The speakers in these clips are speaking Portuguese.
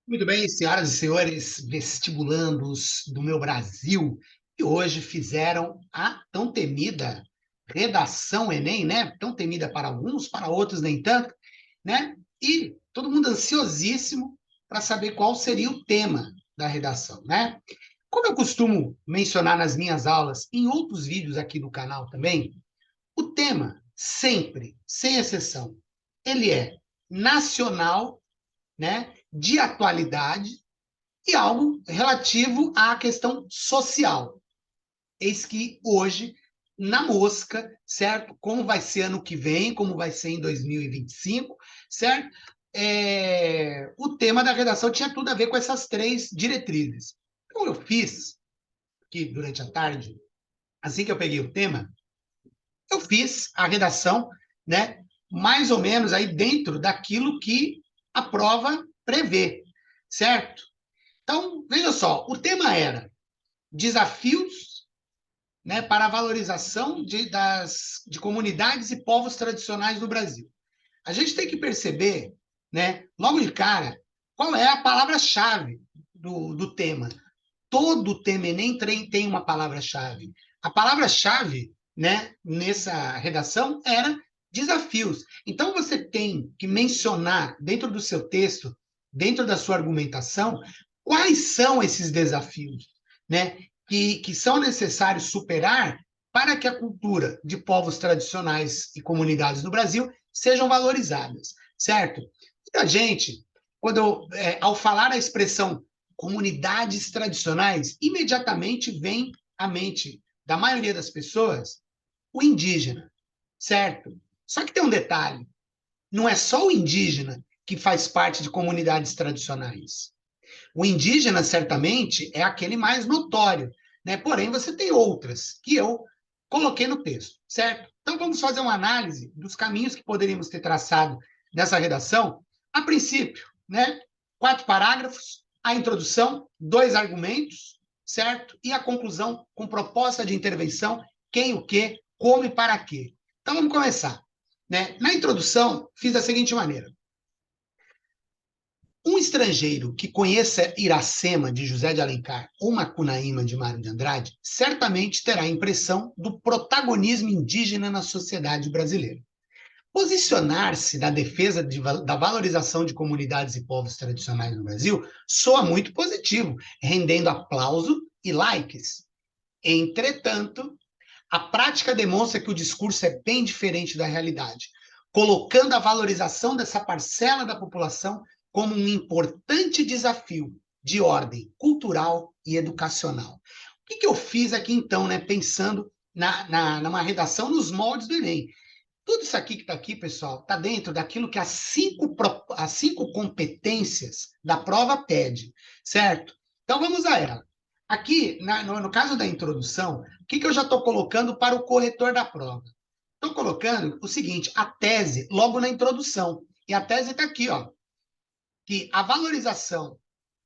Muito bem, senhoras e senhores vestibulandos do meu Brasil, que hoje fizeram a tão temida redação Enem, né? Tão temida para alguns, para outros nem tanto, né? E todo mundo ansiosíssimo para saber qual seria o tema da redação, né? Como eu costumo mencionar nas minhas aulas, em outros vídeos aqui do canal também, o tema sempre, sem exceção, ele é nacional, né? De atualidade e algo relativo à questão social. Eis que hoje, na mosca, certo? Como vai ser ano que vem, como vai ser em 2025, certo? O tema da redação tinha tudo a ver com essas três diretrizes. Então, eu fiz, que durante a tarde, assim que eu peguei o tema, eu fiz a redação, né? Mais ou menos aí dentro daquilo que a prova prevê, certo? Então, veja só, o tema era desafios, né, para a valorização de comunidades e povos tradicionais do Brasil. A gente tem que perceber, né, logo de cara, qual é a palavra-chave do tema. Todo o tema Enem tem uma palavra-chave. A palavra-chave, né, nessa redação era desafios. Então, você tem que mencionar dentro do seu texto, dentro da sua argumentação, quais são esses desafios, né, que são necessários superar para que a cultura de povos tradicionais e comunidades do Brasil sejam valorizadas, certo? Muita gente, ao falar a expressão comunidades tradicionais, imediatamente vem à mente da maioria das pessoas o indígena, certo? Só que tem um detalhe: não é só o indígena que faz parte de comunidades tradicionais. O indígena, certamente, é aquele mais notório, né? Porém, você tem outras que eu coloquei no texto, certo? Então, vamos fazer uma análise dos caminhos que poderíamos ter traçado nessa redação. A princípio, né? 4 parágrafos, a introdução, 2 argumentos, certo? E a conclusão com proposta de intervenção, quem, o que, como e para quê. Então, vamos começar. Né? Na introdução, fiz da seguinte maneira: um estrangeiro que conheça Iracema, de José de Alencar, ou Macunaíma, de Mário de Andrade, certamente terá a impressão do protagonismo indígena na sociedade brasileira. Posicionar-se na defesa da valorização de comunidades e povos tradicionais no Brasil soa muito positivo, rendendo aplauso e likes. Entretanto, a prática demonstra que o discurso é bem diferente da realidade, colocando a valorização dessa parcela da população como um importante desafio de ordem cultural e educacional. O que eu fiz aqui, então, né, pensando numa redação nos moldes do Enem? Tudo isso aqui que está aqui, pessoal, está dentro daquilo que as cinco competências da prova pede, certo? Então, vamos a ela. Aqui, no caso da introdução, o que eu já estou colocando para o corretor da prova? Estou colocando o seguinte: a tese logo na introdução. E a tese está aqui, ó, que a valorização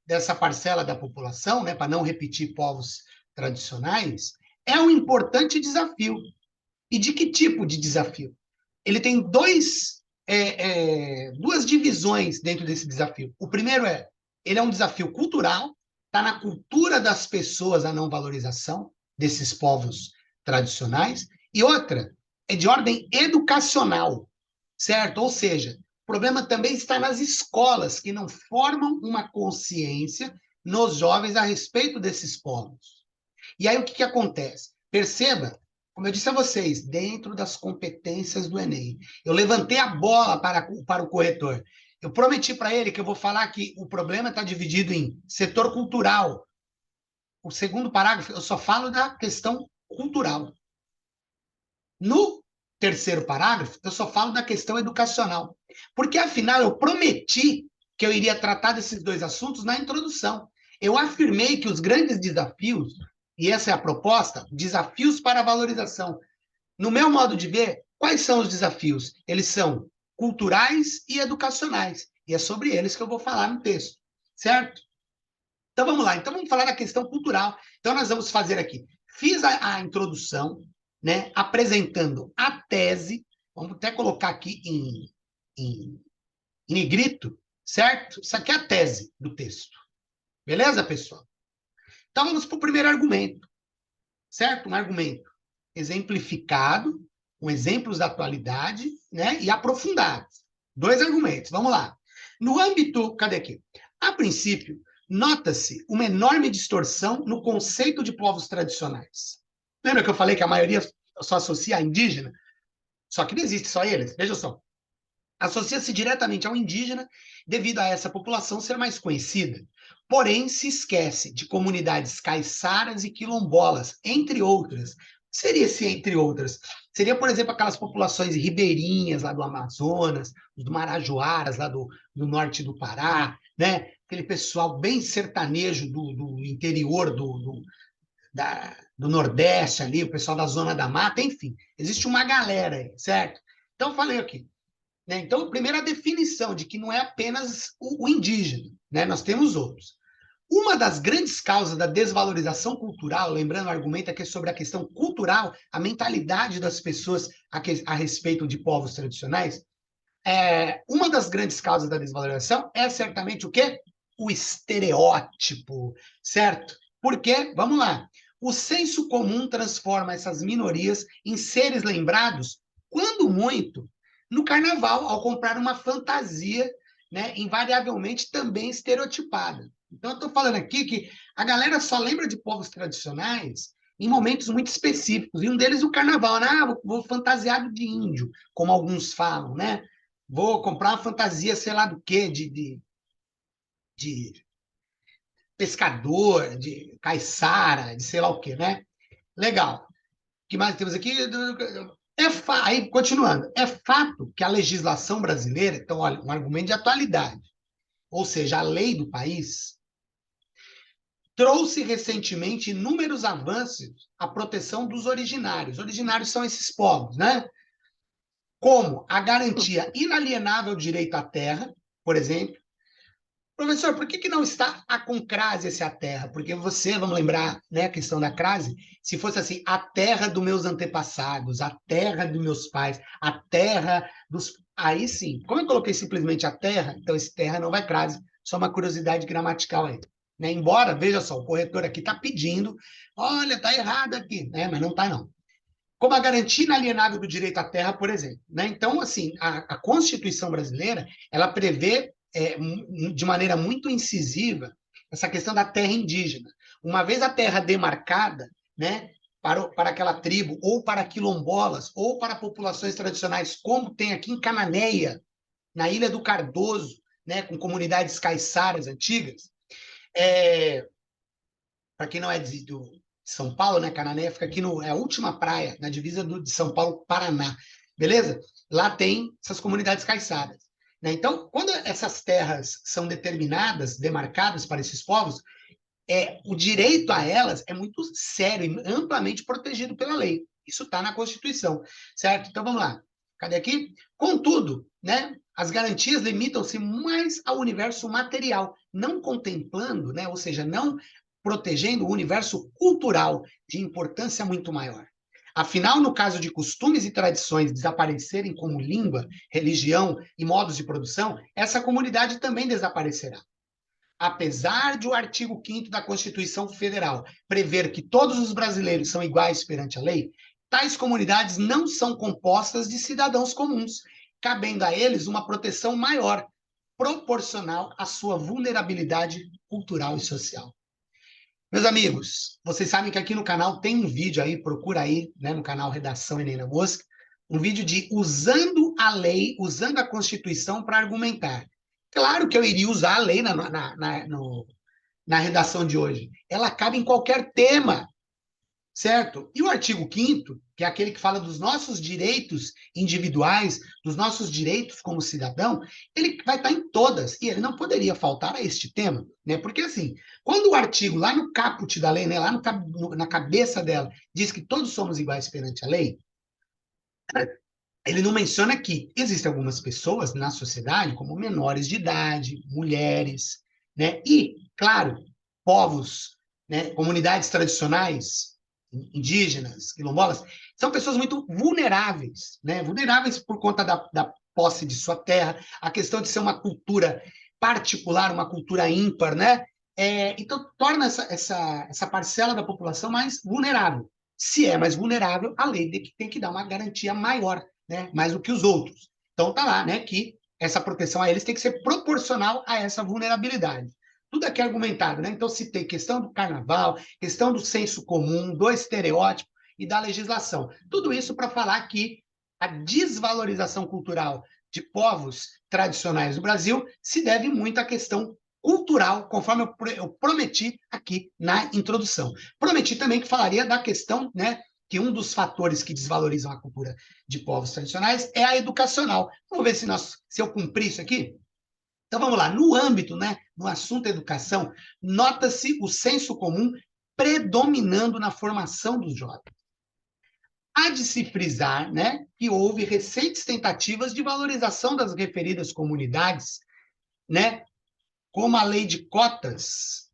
dessa parcela da população, né, para não repetir povos tradicionais, é um importante desafio. E de que tipo de desafio? Ele tem duas divisões dentro desse desafio. O primeiro ele é um desafio cultural, está na cultura das pessoas a não valorização desses povos tradicionais, e outra é de ordem educacional, certo? Ou seja, o problema também está nas escolas, que não formam uma consciência nos jovens a respeito desses povos. E aí o que acontece? Perceba, como eu disse a vocês, dentro das competências do Enem, eu levantei a bola para o corretor. Eu prometi para ele que eu vou falar que o problema está dividido em setor cultural. O segundo parágrafo, eu só falo da questão cultural. No terceiro parágrafo, eu só falo da questão educacional. Porque, afinal, eu prometi que eu iria tratar desses dois assuntos na introdução. Eu afirmei que os grandes desafios, e essa é a proposta, desafios para a valorização. No meu modo de ver, quais são os desafios? Eles são culturais e educacionais. E é sobre eles que eu vou falar no texto, certo? Então vamos lá. Então vamos falar da questão cultural. Então nós vamos fazer aqui. Fiz a introdução, né, apresentando a tese. Vamos até colocar aqui em negrito, certo? Isso aqui é a tese do texto. Beleza, pessoal? Então, vamos para o primeiro argumento, certo? Um argumento exemplificado, com exemplos da atualidade, né? E aprofundados. Dois argumentos, vamos lá. No âmbito, cadê aqui? A princípio, nota-se uma enorme distorção no conceito de povos tradicionais. Lembra que eu falei que a maioria só associa a indígena? Só que não existe só eles. Veja só. Associa-se diretamente ao indígena devido a essa população ser mais conhecida. Porém, se esquece de comunidades caiçaras e quilombolas, entre outras. Seria esse entre outras? Seria, por exemplo, aquelas populações ribeirinhas lá do Amazonas, do Marajoaras, lá do norte do Pará, né? Aquele pessoal bem sertanejo do interior do Nordeste ali, o pessoal da Zona da Mata, enfim. Existe uma galera aí, certo? Então, falei aqui. Né? Então, primeiro, a definição de que não é apenas o indígena, né? Nós temos outros. Uma das grandes causas da desvalorização cultural, lembrando o argumento aqui sobre a questão cultural, a mentalidade das pessoas a respeito de povos tradicionais, uma das grandes causas da desvalorização é certamente o quê? O estereótipo, certo? Porque, vamos lá, o senso comum transforma essas minorias em seres lembrados, quando muito, no carnaval, ao comprar uma fantasia, né, invariavelmente também estereotipada. Então, eu estou falando aqui que a galera só lembra de povos tradicionais em momentos muito específicos, e um deles o carnaval, né? Ah, vou fantasiado de índio, como alguns falam, né? Vou comprar uma fantasia, sei lá do quê, de pescador, de caiçara, de sei lá o quê, né? Legal. O que mais temos aqui? Aí, continuando, é fato que a legislação brasileira, então, olha, um argumento de atualidade, ou seja, a lei do país, trouxe recentemente inúmeros avanços à proteção dos originários. Originários são esses povos, né? Como a garantia inalienável do direito à terra, por exemplo. Professor, por que não está a com crase essa terra? Porque você, vamos lembrar, né, a questão da crase, se fosse assim, a terra dos meus antepassados, a terra dos meus pais, a terra dos... Aí sim, como eu coloquei simplesmente a terra, então esse terra não vai crase, só uma curiosidade gramatical aí. Né? Embora, veja só, o corretor aqui está pedindo, olha, está errado aqui, né? Mas não está não. Como a garantia inalienável do direito à terra, por exemplo. Né? Então, assim, a Constituição brasileira, ela prevê de maneira muito incisiva essa questão da terra indígena. Uma vez a terra demarcada, né, para aquela tribo, ou para quilombolas, ou para populações tradicionais, como tem aqui em Cananéia, na Ilha do Cardoso, né, com comunidades caiçaras antigas, para quem não é de São Paulo, né? Canané fica aqui é a última praia, na divisa de São Paulo, Paraná. Beleza? Lá tem essas comunidades caiçaras. Né? Então, quando essas terras são determinadas, demarcadas para esses povos, o direito a elas é muito sério e amplamente protegido pela lei. Isso está na Constituição, certo? Então, vamos lá. Cadê aqui? Contudo, né, as garantias limitam-se mais ao universo material, não contemplando, né, ou seja, não protegendo o universo cultural de importância muito maior. Afinal, no caso de costumes e tradições desaparecerem como língua, religião e modos de produção, essa comunidade também desaparecerá. Apesar de o artigo 5º da Constituição Federal prever que todos os brasileiros são iguais perante a lei, tais comunidades não são compostas de cidadãos comuns, cabendo a eles uma proteção maior, proporcional à sua vulnerabilidade cultural e social. Meus amigos, vocês sabem que aqui no canal tem um vídeo aí, procura aí, né, no canal Redação Enem na Mosca, um vídeo de usando a lei, usando a Constituição para argumentar. Claro que eu iria usar a lei na redação de hoje. Ela cabe em qualquer tema, certo? E o artigo 5º, que é aquele que fala dos nossos direitos individuais, dos nossos direitos como cidadão, ele vai estar em todas, e ele não poderia faltar a este tema, né? Porque, assim, quando o artigo, lá no caput da lei, né, lá na cabeça dela, diz que todos somos iguais perante a lei, ele não menciona que existem algumas pessoas na sociedade, como menores de idade, mulheres, né? E, claro, povos, né? Comunidades tradicionais, indígenas, quilombolas, são pessoas muito vulneráveis, né? Vulneráveis por conta da posse de sua terra, a questão de ser uma cultura particular, uma cultura ímpar, né? Então, torna essa parcela da população mais vulnerável. Se é mais vulnerável, a lei tem que dar uma garantia maior, né? Mais do que os outros. Então, tá lá, né? Que essa proteção a eles tem que ser proporcional a essa vulnerabilidade. Tudo aqui é argumentado, né? Então, citei questão do carnaval, questão do senso comum, do estereótipo e da legislação. Tudo isso para falar que a desvalorização cultural de povos tradicionais do Brasil se deve muito à questão cultural, conforme eu prometi aqui na introdução. Prometi também que falaria da questão, né, que um dos fatores que desvalorizam a cultura de povos tradicionais é a educacional. Vamos ver se eu cumprir isso aqui? Então vamos lá, no âmbito, né, no assunto educação, nota-se o senso comum predominando na formação dos jovens. Há de se frisar, né, que houve recentes tentativas de valorização das referidas comunidades, né, como a lei de cotas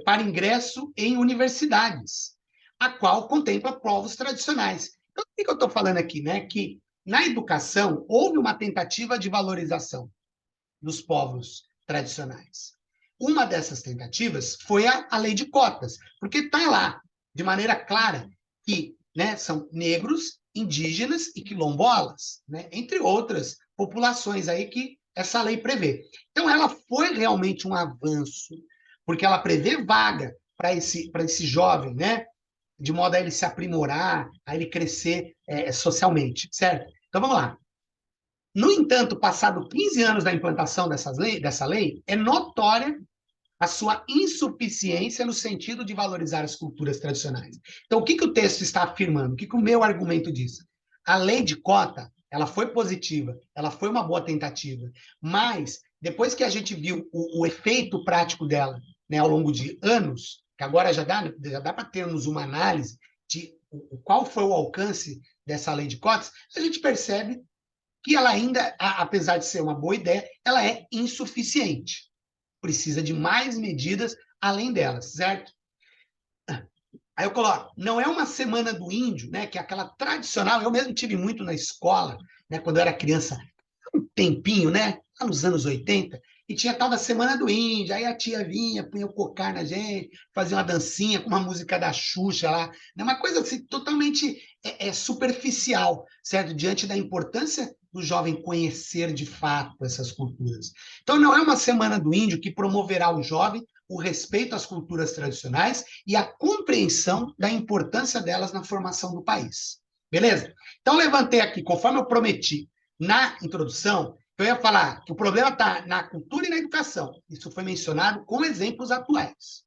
para ingresso em universidades, a qual contempla povos tradicionais. Então, o que eu estou falando aqui? Né? Que na educação houve uma tentativa de valorização dos povos tradicionais. Uma dessas tentativas foi a lei de cotas, porque está lá, de maneira clara, que, né, são negros, indígenas e quilombolas, né, entre outras populações aí que essa lei prevê. Então, ela foi realmente um avanço, porque ela prevê vaga para esse jovem, né, de modo a ele se aprimorar, a ele crescer socialmente, certo? Então, vamos lá. No entanto, passado 15 anos da implantação dessa lei, é notória a sua insuficiência no sentido de valorizar as culturas tradicionais. Então, o que o texto está afirmando? O que o meu argumento diz? A lei de cota, ela foi positiva, ela foi uma boa tentativa, mas depois que a gente viu o efeito prático dela, né, ao longo de anos, que agora já dá para termos uma análise de qual foi o alcance dessa lei de cotas, a gente percebe que ela ainda, apesar de ser uma boa ideia, ela é insuficiente. Precisa de mais medidas além delas, certo? Aí eu coloco, não é uma semana do índio, né, que é aquela tradicional, eu mesmo tive muito na escola, né, quando eu era criança, um tempinho, né, lá nos anos 80, e tinha a tal da Semana do Índio, aí a tia vinha, punha o cocar na gente, fazia uma dancinha com uma música da Xuxa lá, né, uma coisa assim, totalmente superficial, certo? Diante da importância do jovem conhecer de fato essas culturas. Então, não é uma Semana do Índio que promoverá ao jovem o respeito às culturas tradicionais e a compreensão da importância delas na formação do país. Beleza? Então, levantei aqui, conforme eu prometi na introdução, eu ia falar que o problema está na cultura e na educação. Isso foi mencionado com exemplos atuais,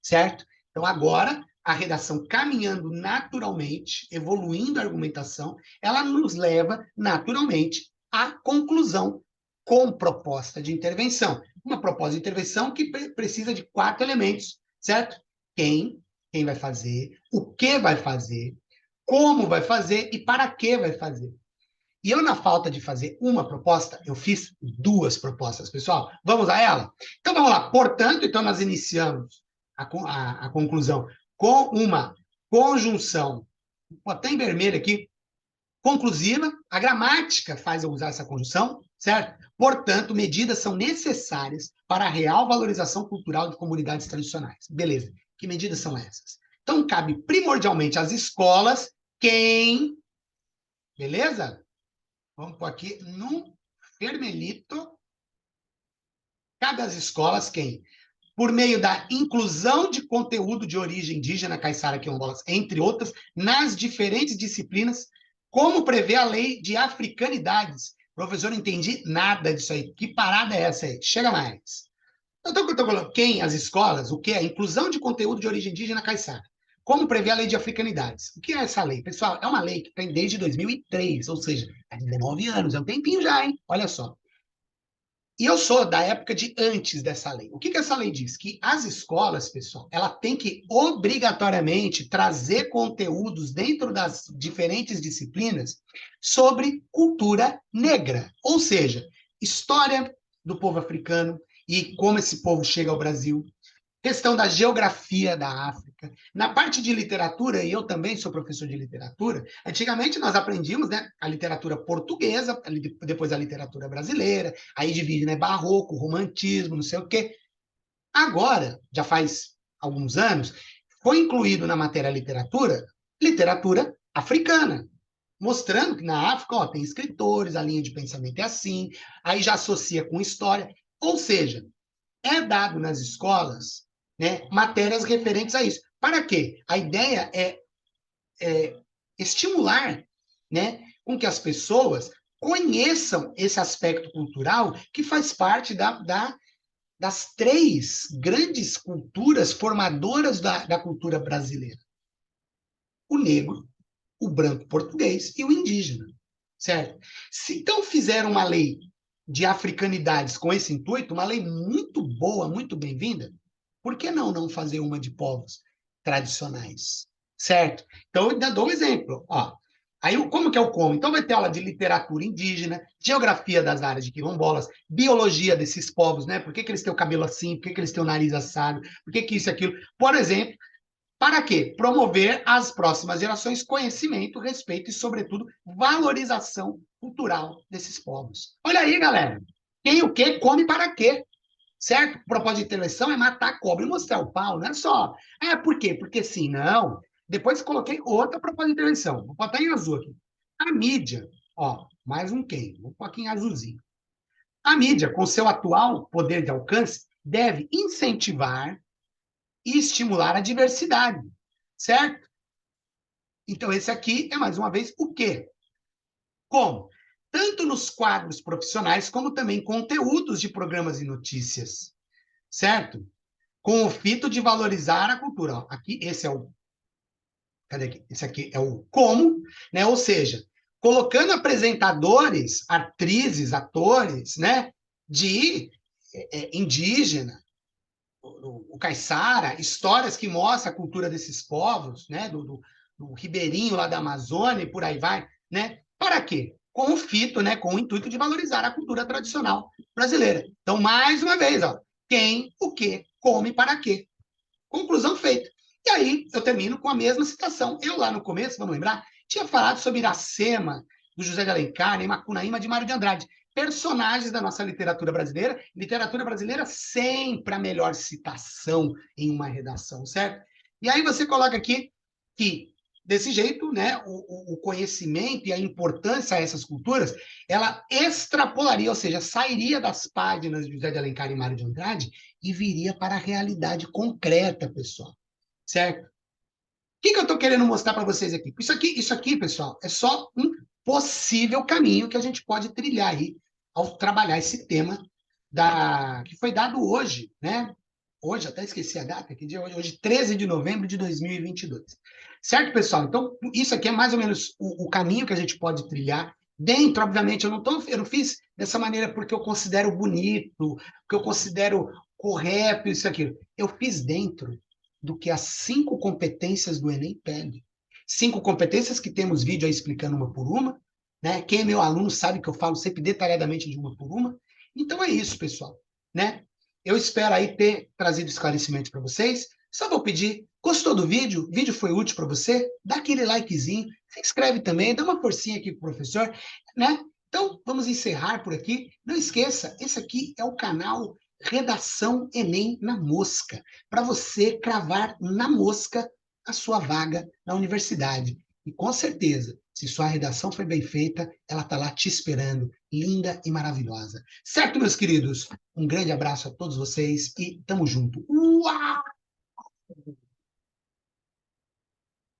certo? Então, agora, a redação caminhando naturalmente, evoluindo a argumentação, ela nos leva naturalmente à conclusão com proposta de intervenção. Uma proposta de intervenção que precisa de 4 elementos, certo? Quem vai fazer, o que vai fazer, como vai fazer e para que vai fazer. E eu, na falta de fazer uma proposta, eu fiz 2 propostas, pessoal. Vamos a ela? Então, vamos lá. Portanto, então, nós iniciamos a conclusão com uma conjunção, até em vermelho aqui, conclusiva. A gramática faz eu usar essa conjunção, certo? Portanto, medidas são necessárias para a real valorização cultural de comunidades tradicionais. Beleza. Que medidas são essas? Então, cabe primordialmente às escolas quem... Beleza? Vamos pôr aqui no vermelhito. Cabe às escolas quem? Por meio da inclusão de conteúdo de origem indígena, caiçara, quilombolas, entre outras, nas diferentes disciplinas, como prevê a lei de africanidades. Professor, não entendi nada disso aí. Que parada é essa aí? Chega mais. Então, eu estou colocando quem? As escolas, o que é? Inclusão de conteúdo de origem indígena, caiçara. Como prevê a lei de africanidades? O que é essa lei? Pessoal, é uma lei que tem desde 2003, ou seja, há 19 anos, é um tempinho já, hein? Olha só. E eu sou da época de antes dessa lei. O que essa lei diz? Que as escolas, pessoal, ela tem que obrigatoriamente trazer conteúdos dentro das diferentes disciplinas sobre cultura negra, ou seja, história do povo africano e como esse povo chega ao Brasil, questão da geografia da África. Na parte de literatura, e eu também sou professor de literatura, antigamente nós aprendíamos, né, a literatura portuguesa, depois a literatura brasileira, aí divide, né, barroco, romantismo, não sei o quê. Agora, já faz alguns anos, foi incluído na matéria literatura africana, mostrando que na África, ó, tem escritores, a linha de pensamento é assim, aí já associa com história, ou seja, é dado nas escolas, né, matérias referentes a isso. Para quê? A ideia é estimular, né, com que as pessoas conheçam esse aspecto cultural que faz parte das três grandes culturas formadoras da cultura brasileira: o negro, o branco português e o indígena, certo? Se então fizeram uma lei de africanidades com esse intuito, uma lei muito boa, muito bem-vinda, por que não fazer uma de povos tradicionais, certo? Então, eu ainda dou um exemplo, ó. Aí, como que é o como? Então, vai ter aula de literatura indígena, geografia das áreas de quilombolas, biologia desses povos, né? Por que que eles têm o cabelo assim? Por que que eles têm o nariz assado? Por que que isso e aquilo? Por exemplo, para quê? Promover às próximas gerações conhecimento, respeito e, sobretudo, valorização cultural desses povos. Olha aí, galera. Quem o quê come para quê? Certo? O propósito de intervenção é matar a cobra e mostrar o pau, não é só. Ah, por quê? Porque sim, não. Depois coloquei outra proposta de intervenção. Vou botar em azul aqui. A mídia, ó, mais um quem? Vou pôr aqui em azulzinho. A mídia, com seu atual poder de alcance, deve incentivar e estimular a diversidade, certo? Então, esse aqui é, mais uma vez, o quê? Como? Tanto nos quadros profissionais, como também conteúdos de programas e notícias, certo? Com o fito de valorizar a cultura. Ó, aqui, esse é o. Cadê aqui? Esse aqui é o como, né? Ou seja, colocando apresentadores, atrizes, atores, né? De indígena, o caiçara, histórias que mostram a cultura desses povos, né? Do ribeirinho lá da Amazônia e por aí vai, né? Para quê? Com o fito, né? Com o intuito de valorizar a cultura tradicional brasileira. Então, mais uma vez, ó, quem, o que, come, para quê. Conclusão feita. E aí, eu termino com a mesma citação. Eu, lá no começo, vamos lembrar, tinha falado sobre Iracema, do José de Alencar, e Macunaíma, de Mário de Andrade. Personagens da nossa literatura brasileira. Literatura brasileira sempre a melhor citação em uma redação, certo? E aí você coloca aqui que, desse jeito, né, o conhecimento e a importância a essas culturas, ela extrapolaria, ou seja, sairia das páginas de José de Alencar e Mário de Andrade e viria para a realidade concreta, pessoal. Certo? O que eu estou querendo mostrar para vocês aqui? Isso aqui, pessoal, é só um possível caminho que a gente pode trilhar aí ao trabalhar esse tema que foi dado hoje, né? Hoje, até esqueci a data, que dia é hoje? Hoje, 13 de novembro de 2022. Certo, pessoal? Então, isso aqui é mais ou menos o caminho que a gente pode trilhar. Dentro, obviamente, eu não fiz dessa maneira porque eu considero bonito, porque eu considero correto, isso aqui. Eu fiz dentro do que as 5 competências do Enem pedem. 5 competências que temos vídeo aí explicando uma por uma, né? Quem é meu aluno sabe que eu falo sempre detalhadamente de uma por uma. Então é isso, pessoal, né? Eu espero aí ter trazido esclarecimento para vocês. Só vou pedir, gostou do vídeo? O vídeo foi útil para você? Dá aquele likezinho, se inscreve também, dá uma forcinha aqui pro professor, né? Então, vamos encerrar por aqui. Não esqueça, esse aqui é o canal Redação Enem na Mosca, para você cravar na mosca a sua vaga na universidade. E com certeza, se sua redação foi bem feita, ela está lá te esperando, linda e maravilhosa. Certo, meus queridos? Um grande abraço a todos vocês e tamo junto. Uau!